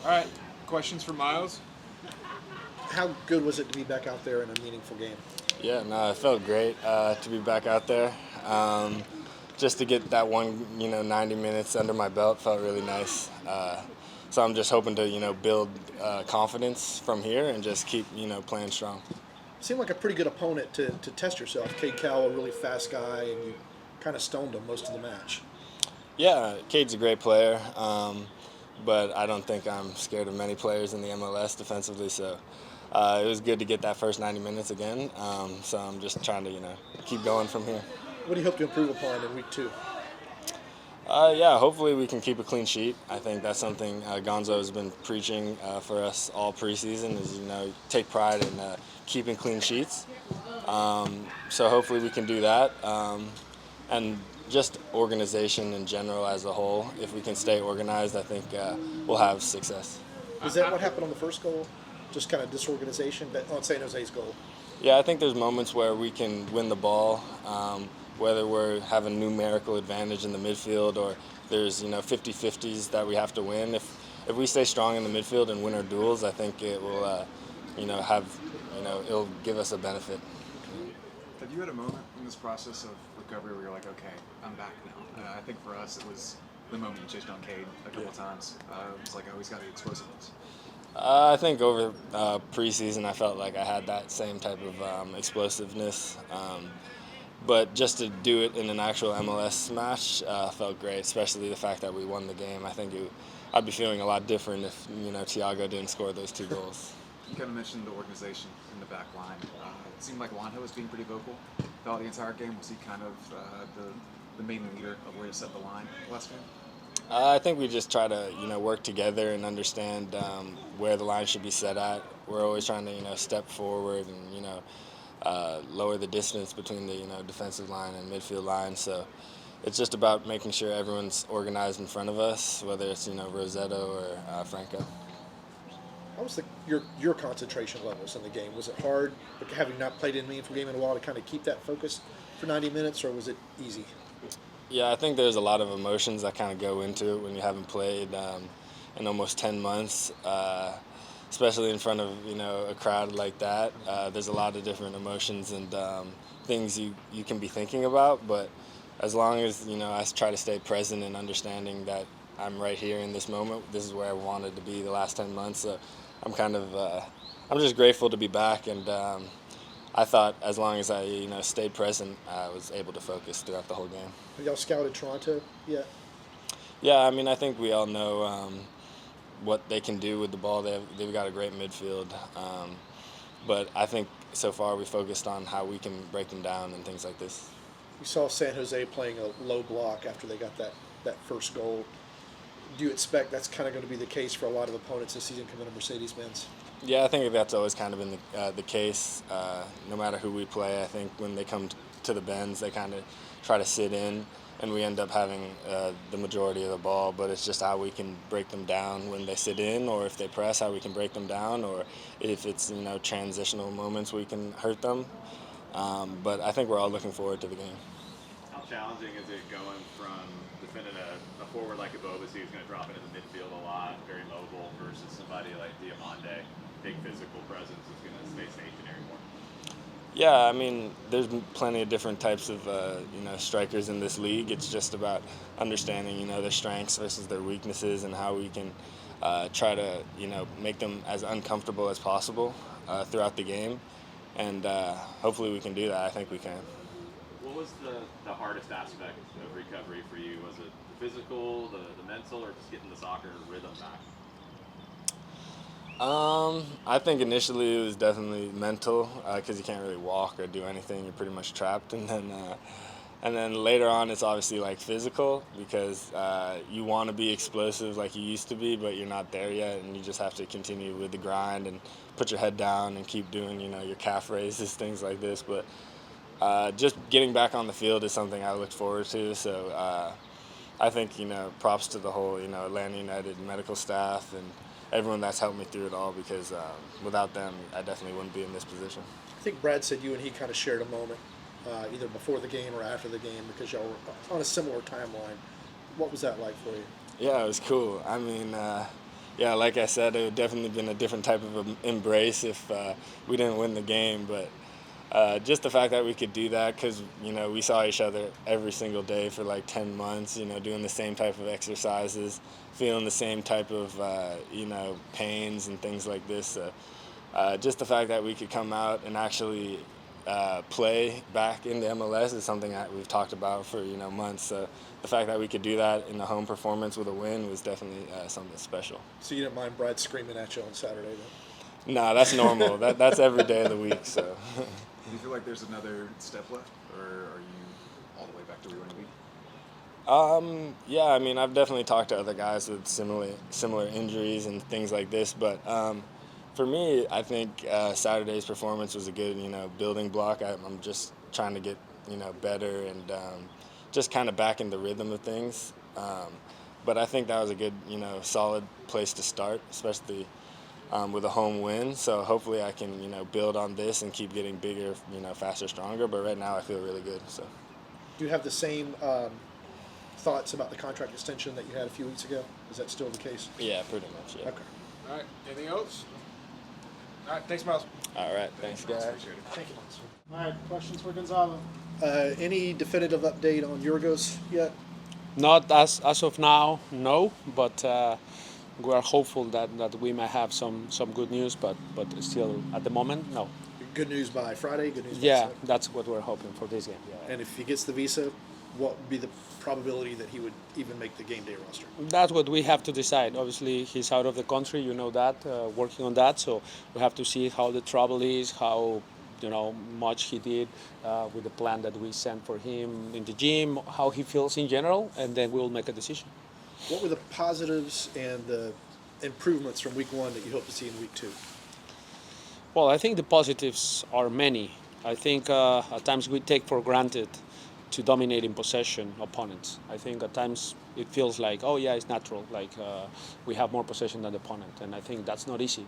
All right, questions for Miles? How good was it to be back out there in a meaningful game? Yeah, no, it felt great to be back out there. Just to get that one, 90 minutes under my belt felt really nice. So I'm just hoping to, build confidence from here and just keep, playing strong. Seemed like a pretty good opponent to test yourself. Cade Cowell, a really fast guy, and you kind of stoned him most of the match. Yeah, Cade's a great player, but I don't think I'm scared of many players in the MLS defensively. So it was good to get that first 90 minutes again. So I'm just trying to, keep going from here. What do you hope to improve upon in week 2? Yeah, hopefully we can keep a clean sheet. I think that's something Gonzo has been preaching for us all preseason is, take pride in keeping clean sheets. So hopefully we can do that. And just organization in general as a whole. If we can stay organized, I think we'll have success. Is that what happened on the first goal? Just kind of disorganization on San Jose's goal? Yeah, I think there's moments where we can win the ball, whether we're having numerical advantage in the midfield or there's 50-50s that we have to win. If we stay strong in the midfield and win our duels, I think it will it'll give us a benefit. Have you had a moment in this process of recovery where you're like, okay, I'm back now? I think for us it was the moment you chased on Cade a couple times. It was like I always got the explosiveness. I think over preseason I felt like I had that same type of explosiveness. But just to do it in an actual MLS match felt great, especially the fact that we won the game. I think I'd be feeling a lot different if Thiago didn't score those 2 goals. You kind of mentioned the organization in the back line. It seemed like Juanjo was being pretty vocal throughout the entire game. Was he kind of the main leader of where to set the line last game? I think we just try to work together and understand where the line should be set at. We're always trying to step forward and lower the distance between the defensive line and midfield line. So it's just about making sure everyone's organized in front of us, whether it's Rossetto or Franco. How was your concentration levels in the game? Was it hard, having not played in a meaningful game in a while, to kind of keep that focus for 90 minutes, or was it easy? Yeah, I think there's a lot of emotions that kind of go into it when you haven't played in almost 10 months, especially in front of a crowd like that. There's a lot of different emotions and things you can be thinking about, but as long as I try to stay present and understanding that I'm right here in this moment, this is where I wanted to be the last 10 months. So I'm I'm just grateful to be back, and I thought as long as I stayed present, I was able to focus throughout the whole game. Have y'all scouted Toronto yet? Yeah, I mean, I think we all know what they can do with the ball. They've got a great midfield, but I think so far we focused on how we can break them down and things like this. We saw San Jose playing a low block after they got that first goal. Do you expect that's kind of going to be the case for a lot of opponents this season coming to Mercedes-Benz? Yeah, I think that's always kind of been the case. No matter who we play, I think when they come to the Benz, they kind of try to sit in, and we end up having the majority of the ball. But it's just how we can break them down when they sit in, or if they press, how we can break them down, or if it's transitional moments we can hurt them. But I think we're all looking forward to the game. How challenging is it going from defending a forward like Ebobisse, who's going to drop into the midfield a lot, very mobile, versus somebody like Diamande, big physical presence, who's going to stay stationary more? Yeah, I mean, there's plenty of different types of strikers in this league. It's just about understanding their strengths versus their weaknesses and how we can try to make them as uncomfortable as possible throughout the game, and hopefully we can do that. I think we can. What was the hardest aspect of recovery for you? Was it the physical, the mental, or just getting the soccer rhythm back? I think initially it was definitely mental because you can't really walk or do anything. You're pretty much trapped, and then later on it's obviously like physical because you want to be explosive like you used to be, but you're not there yet, and you just have to continue with the grind and put your head down and keep doing your calf raises, things like this. But just getting back on the field is something I look forward to. So I think props to the whole Atlanta United medical staff and everyone that's helped me through it all, because without them, I definitely wouldn't be in this position. I think Brad said you and he kind of shared a moment, either before the game or after the game, because y'all were on a similar timeline. What was that like for you? Yeah, it was cool. I mean, yeah, like I said, it would definitely been a different type of embrace if we didn't win the game. But just the fact that we could do that, because we saw each other every single day for like 10 months, doing the same type of exercises, feeling the same type of pains and things like this. Just the fact that we could come out and actually play back in the MLS is something that we've talked about for months. So the fact that we could do that in a home performance with a win was definitely something special. So you didn't mind Brad screaming at you on Saturday, then? No, that's normal. That's every day of the week. So. Do you feel like there's another step left, or are you all the way back to where you want to be? Yeah, I mean, I've definitely talked to other guys with similar injuries and things like this, but for me, I think Saturday's performance was a good, building block. I'm just trying to get, better and just kind of back in the rhythm of things. But I think that was a good, solid place to start, especially with a home win. So hopefully I can, build on this and keep getting bigger, faster, stronger. But right now I feel really good. So. Do you have the same thoughts about the contract extension that you had a few weeks ago? Is that still the case? Yeah, pretty much. Yeah. Okay. All right. Anything else? All right. Thanks, Miles. All right. Thanks, guys. Appreciate it. Thank you, Miles. All right, questions for Gonzalo? Any definitive update on Yorgos yet? Not as of now, no. But we are hopeful that we may have some good news. But still, at the moment, no. Good news by Friday. Good news. By Yeah, Saturday. that's what we're hoping for this game. Yeah. And if he gets the visa, what would be the probability that he would even make the game day roster? That's what we have to decide. Obviously, he's out of the country. You know that. Working on that, so we have to see how the travel is, how much he did with the plan that we sent for him in the gym, how he feels in general, and then we'll make a decision. What were the positives and the improvements from week one that you hope to see in week two? Well, I think the positives are many. I think at times we take for granted to dominate in possession opponents. I think at times it feels like, oh yeah, it's natural, like we have more possession than the opponent, and I think that's not easy.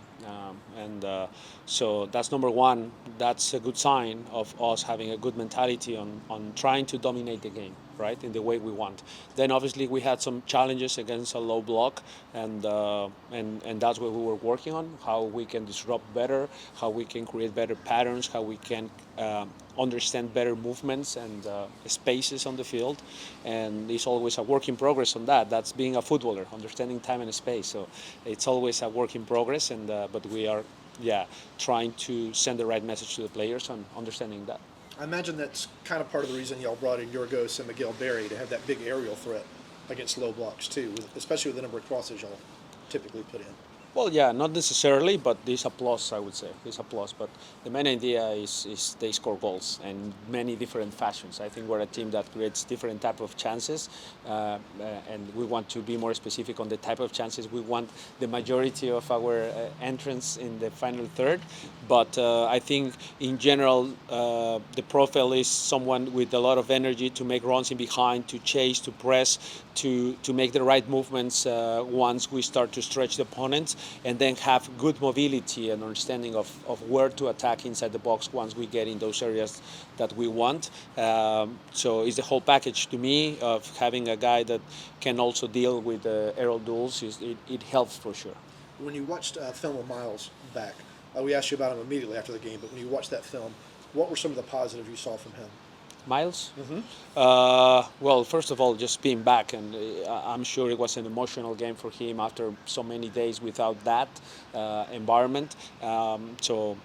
So that's number one. That's a good sign of us having a good mentality on trying to dominate the game, right, in the way we want. Then obviously we had some challenges against a low block, and that's what we were working on, how we can disrupt better, how we can create better patterns, how we can understand better movements and spaces on the field, and it's always a work in progress on that. That's being a footballer, understanding time and space. So it's always a work in progress, and but we are, trying to send the right message to the players on understanding that. I imagine that's kind of part of the reason y'all brought in Yorgos and Miguel Berry to have that big aerial threat against low blocks too, especially with the number of crosses y'all typically put in. Well, yeah, not necessarily, but it's a plus, I would say. It's a plus, but the main idea is they score goals in many different fashions. I think we're a team that creates different type of chances, and we want to be more specific on the type of chances. We want the majority of our entrance in the final third, but I think in general the profile is someone with a lot of energy to make runs in behind, to chase, to press, to make the right movements once we start to stretch the opponents, and then have good mobility and understanding of where to attack inside the box once we get in those areas that we want. So it's the whole package to me of having a guy that can also deal with aerial duels. It helps for sure. When you watched film of Miles back, we asked you about him immediately after the game, but when you watched that film, what were some of the positives you saw from him? Miles? Well, first of all, just being back, and I'm sure it was an emotional game for him after so many days without that environment. So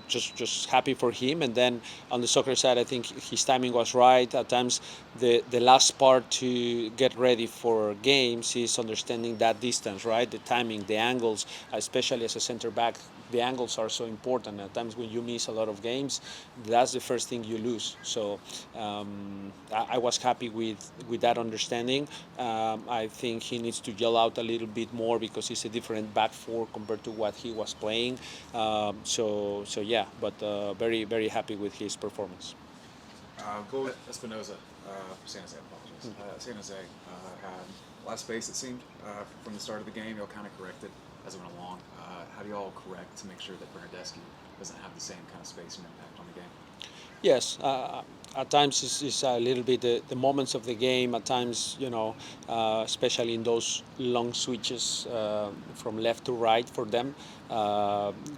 just happy for him. And then on the soccer side, I think his timing was right. At times, the last part to get ready for games is understanding that distance, right? The timing, the angles, especially as a center back. The angles are so important. At times when you miss a lot of games, that's the first thing you lose. So I was happy with that understanding. I think he needs to gel out a little bit more because it's a different back four compared to what he was playing. So yeah, but very, very happy with his performance. Go with Espinoza, San Jose, apologies. San Jose had less space, it seemed, from the start of the game. Y'all kind of corrected as it went along. How do you all correct to make sure that Bernardeschi doesn't have the same kind of space and impact on the game? Yes, At times it's a little bit the moments of the game. At times, especially in those long switches from left to right for them.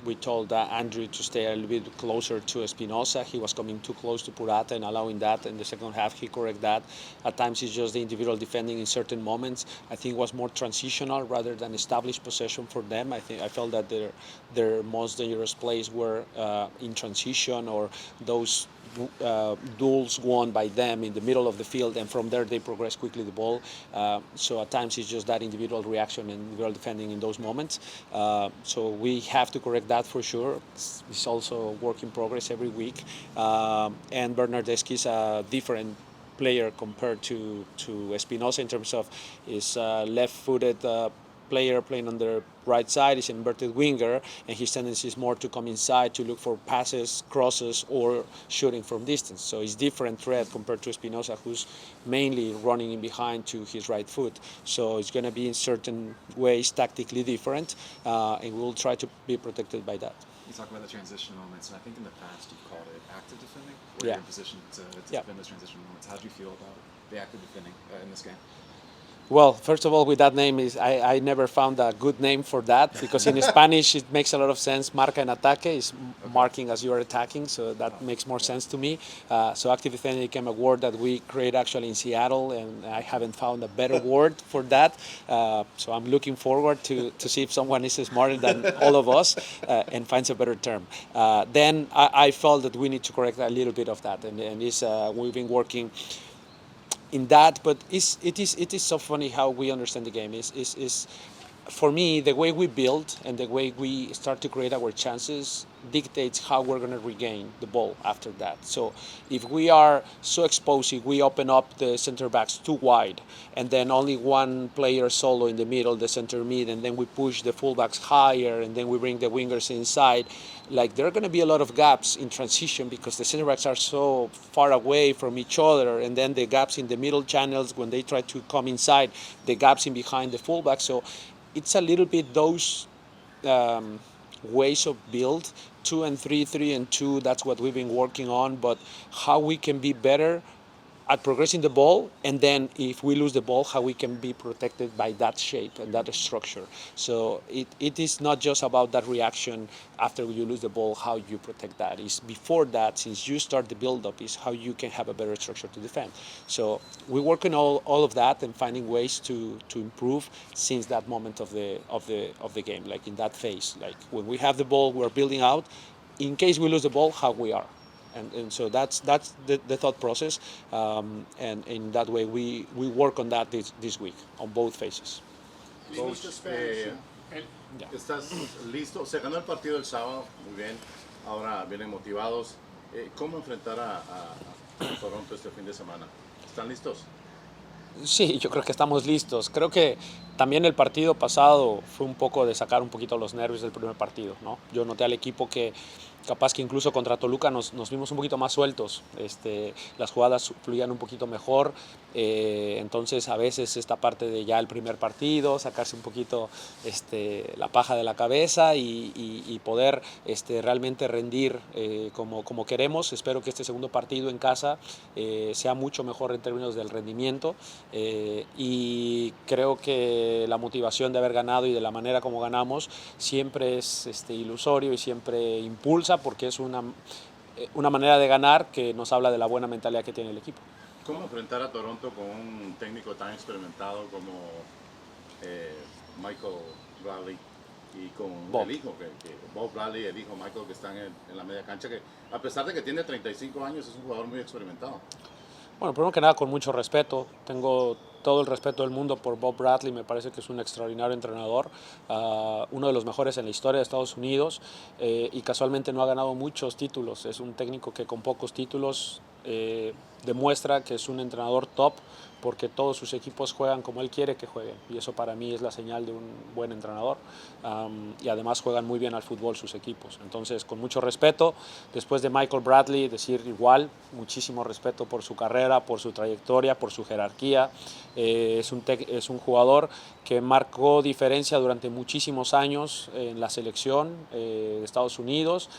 We told Andrew to stay a little bit closer to Espinoza. He was coming too close to Purata and allowing that. In the second half, he corrected that. At times, it's just the individual defending in certain moments. I think it was more transitional rather than established possession for them. I felt that their most dangerous plays were in transition or those duels won by them in the middle of the field, and from there they progress quickly the ball. So at times it's just that individual reaction and individual defending in those moments. So we have to correct that for sure. It's also work in progress every week. And Bernardeschi is a different player compared to Espinoza in terms of his left-footed player playing on the right side, is an inverted winger, and his tendency is more to come inside to look for passes, crosses, or shooting from distance. So it's different threat compared to Espinoza, who's mainly running in behind to his right foot. So it's going to be in certain ways tactically different, and we'll try to be protected by that. You talk about the transition moments, and I think in the past you've called it active defending, where Yeah. you're in position to defend those transition moments. How do you feel about the active defending in this game? Well, first of all, with that name, I never found a good name for that, because in Spanish it makes a lot of sense. Marca en ataque is marking as you are attacking, so that makes more sense to me. So active defending became a word that we create actually in Seattle, and I haven't found a better word for that. So I'm looking forward to see if someone is smarter than all of us and finds a better term. Then I felt that we need to correct a little bit of that, and we've been working in that, but it is so funny how we understand the game. Is for me, the way we build and the way we start to create our chances dictates how we're going to regain the ball after that. So if we are so exposed, if we open up the center backs too wide, and then only one player solo in the middle, the center mid, and then we push the fullbacks higher, and then we bring the wingers inside, like there are going to be a lot of gaps in transition because the center backs are so far away from each other, and then the gaps in the middle channels when they try to come inside, the gaps in behind the fullbacks. So it's a little bit those ways of build, 2 and 3, 3 and 2. That's what we've been working on. But how we can be better at progressing the ball, and then if we lose the ball, how we can be protected by that shape and that structure. So it is not just about that reaction after you lose the ball, how you protect that. It's before that, since you start the build-up, is how you can have a better structure to defend. So we work on all of that and finding ways to improve since that moment of the game, like in that phase. Like when we have the ball, we're building out. In case we lose the ball, how we are. And so that's the thought process, and in that way we work on that this week on both phases. Coach, ¿estás listo? Se ganó el partido el sábado, muy bien. Ahora vienen motivados. ¿Cómo enfrentar a Toronto este fin de semana? ¿Están listos? Sí, yo creo que estamos listos. Creo que también el partido pasado fue un poco de sacar un poquito los nervios del primer partido, ¿no? Yo noté al equipo que capaz que incluso contra Toluca nos vimos un poquito más sueltos, las jugadas fluían un poquito mejor, entonces a veces esta parte de ya el primer partido, sacarse un poquito la paja de la cabeza y poder realmente rendir como queremos. Espero que este segundo partido en casa sea mucho mejor en términos del rendimiento, y creo que la motivación de haber ganado y de la manera como ganamos siempre es ilusorio y siempre impulsa, porque es una manera de ganar que nos habla de la buena mentalidad que tiene el equipo. ¿Cómo enfrentar a Toronto con un técnico tan experimentado como Michael Bradley y con Bob. el hijo, que Bob Bradley, el hijo Michael, que están en la media cancha, que a pesar de que tiene 35 años es un jugador muy experimentado? Bueno, primero que nada, con mucho respeto. Tengo todo el respeto del mundo por Bob Bradley. Me parece que es un extraordinario entrenador, uno de los mejores en la historia de Estados Unidos, y casualmente no ha ganado muchos títulos. Es un técnico que con pocos títulos demuestra que es un entrenador top, porque todos sus equipos juegan como él quiere que jueguen, y eso para mí es la señal de un buen entrenador, y además juegan muy bien al fútbol sus equipos. Entonces, con mucho respeto, después de Michael Bradley, decir igual, muchísimo respeto por su carrera, por su trayectoria, por su jerarquía. Es un jugador que marcó diferencia durante muchísimos años en la selección de Estados Unidos,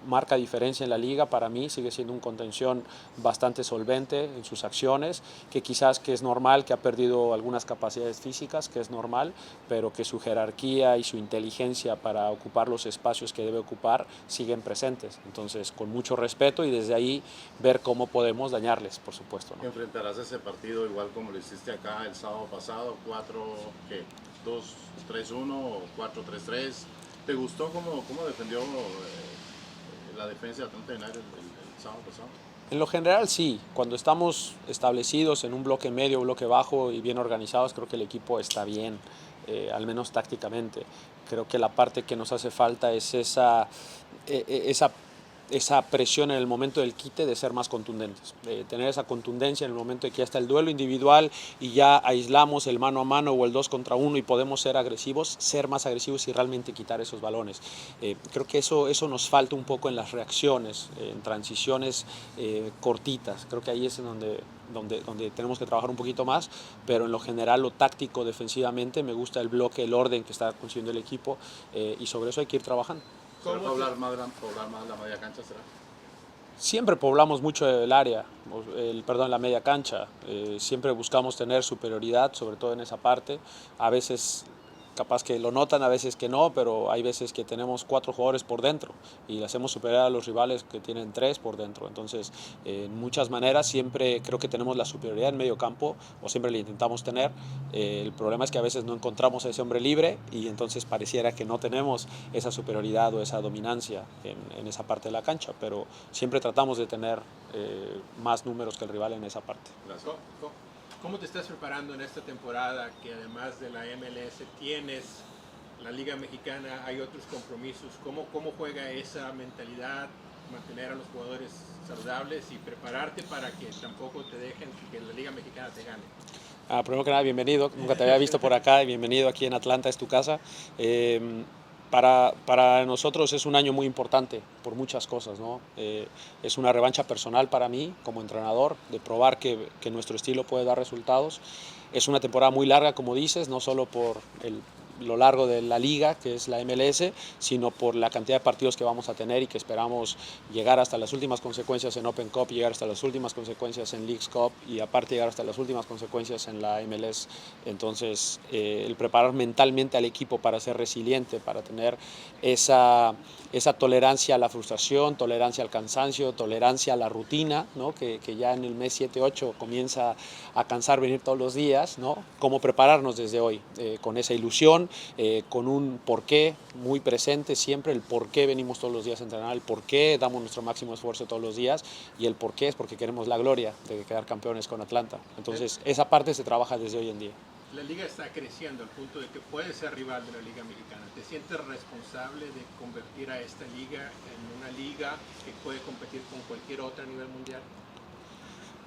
marca diferencia en la liga, para mí sigue siendo un contención bastante solvente en sus acciones, que quizás que es normal, que ha perdido algunas capacidades físicas, que es normal, pero que su jerarquía y su inteligencia para ocupar los espacios que debe ocupar siguen presentes. Entonces, con mucho respeto, y desde ahí ver cómo podemos dañarles, por supuesto, ¿no? Enfrentarás ese partido igual como lo hiciste acá el sábado pasado, 2-3-1 o 4-3-3. ¿Te gustó cómo defendió la defensa de Atlanta United el sábado pasado? En lo general sí, cuando estamos establecidos en un bloque medio, bloque bajo y bien organizados, creo que el equipo está bien, al menos tácticamente. Creo que la parte que nos hace falta es esa presión en el momento del quite, de ser más contundentes, de tener esa contundencia en el momento de que ya está el duelo individual y ya aislamos el mano a mano o el 2 contra 1 y podemos ser agresivos, ser más agresivos y realmente quitar esos balones. Creo que eso nos falta un poco en las reacciones, en transiciones cortitas. Creo que ahí es donde tenemos que trabajar un poquito más, pero en lo general, lo táctico defensivamente, me gusta el bloque, el orden que está consiguiendo el equipo, y sobre eso hay que ir trabajando. ¿Cómo poblar más la media cancha será? Siempre poblamos mucho el área, la media cancha. Siempre buscamos tener superioridad, sobre todo en esa parte. A veces capaz que lo notan, a veces que no, pero hay veces que tenemos 4 jugadores por dentro y le hacemos superar a los rivales que tienen 3 por dentro. Entonces, en muchas maneras siempre creo que tenemos la superioridad en medio campo, o siempre la intentamos tener. El problema es que a veces no encontramos a ese hombre libre y entonces pareciera que no tenemos esa superioridad o esa dominancia en esa parte de la cancha, pero siempre tratamos de tener más números que el rival en esa parte. Gracias. ¿Cómo te estás preparando en esta temporada, que además de la MLS tienes la Liga Mexicana, hay otros compromisos? ¿Cómo juega esa mentalidad, mantener a los jugadores saludables y prepararte para que tampoco te dejen que la Liga Mexicana te gane? Primero que nada, bienvenido, nunca te había visto por acá, y bienvenido aquí en Atlanta, es tu casa. Para nosotros es un año muy importante por muchas cosas, ¿no? Es una revancha personal para mí como entrenador, de probar que nuestro estilo puede dar resultados. Es una temporada muy larga, como dices, no solo por lo largo de la liga, que es la MLS, sino por la cantidad de partidos que vamos a tener y que esperamos llegar hasta las últimas consecuencias en Open Cup, llegar hasta las últimas consecuencias en Leagues Cup y aparte llegar hasta las últimas consecuencias en la MLS. Entonces, el preparar mentalmente al equipo para ser resiliente, para tener esa tolerancia a la frustración, tolerancia al cansancio, tolerancia a la rutina, ¿no? que ya en el mes 7-8 comienza a cansar venir todos los días, ¿no? Cómo prepararnos desde hoy, con esa ilusión, con un porqué muy presente siempre, el por qué venimos todos los días a entrenar, el por qué damos nuestro máximo esfuerzo todos los días, y el por qué es porque queremos la gloria de quedar campeones con Atlanta. Entonces, esa parte se trabaja desde hoy en día. La liga está creciendo al punto de que puede ser rival de la Liga Mexicana. ¿Te sientes responsable de convertir a esta liga en una liga que puede competir con cualquier otra a nivel mundial?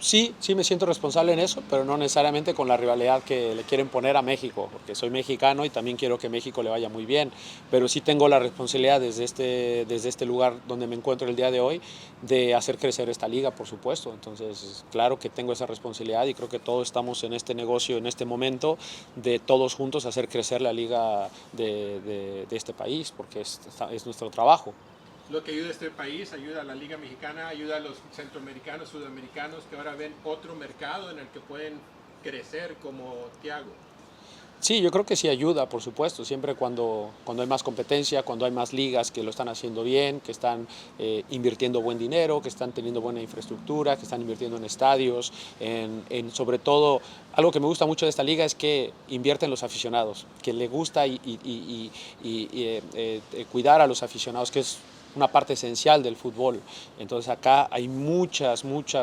Sí me siento responsable en eso, pero no necesariamente con la rivalidad que le quieren poner a México, porque soy mexicano y también quiero que México le vaya muy bien, pero sí tengo la responsabilidad desde este lugar donde me encuentro el día de hoy, de hacer crecer esta liga, por supuesto. Entonces, claro que tengo esa responsabilidad y creo que todos estamos en este negocio, en este momento, de todos juntos hacer crecer la liga de este país, porque es nuestro trabajo. Lo que ayuda a este país, ayuda a la Liga Mexicana, ayuda a los centroamericanos, sudamericanos, que ahora ven otro mercado en el que pueden crecer como Thiago. Sí, yo creo que sí ayuda, por supuesto, siempre cuando hay más competencia, cuando hay más ligas que lo están haciendo bien, que están invirtiendo buen dinero, que están teniendo buena infraestructura, que están invirtiendo en estadios, sobre todo, algo que me gusta mucho de esta liga es que invierte en los aficionados, que le gusta y cuidar a los aficionados, que es una parte esencial del fútbol. Entonces acá hay mucha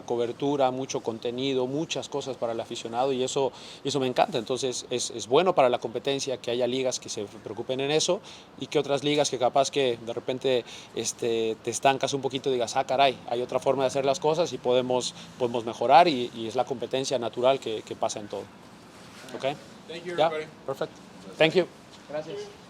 cobertura, mucho contenido, muchas cosas para el aficionado y eso me encanta. Entonces es bueno para la competencia que haya ligas que se preocupen en eso y que otras ligas que capaz que de repente te estancas un poquito y digas, caray, hay otra forma de hacer las cosas y podemos mejorar y es la competencia natural que pasa en todo. Okay? Thank you, Yeah, everybody. perfect. Thank you. Gracias.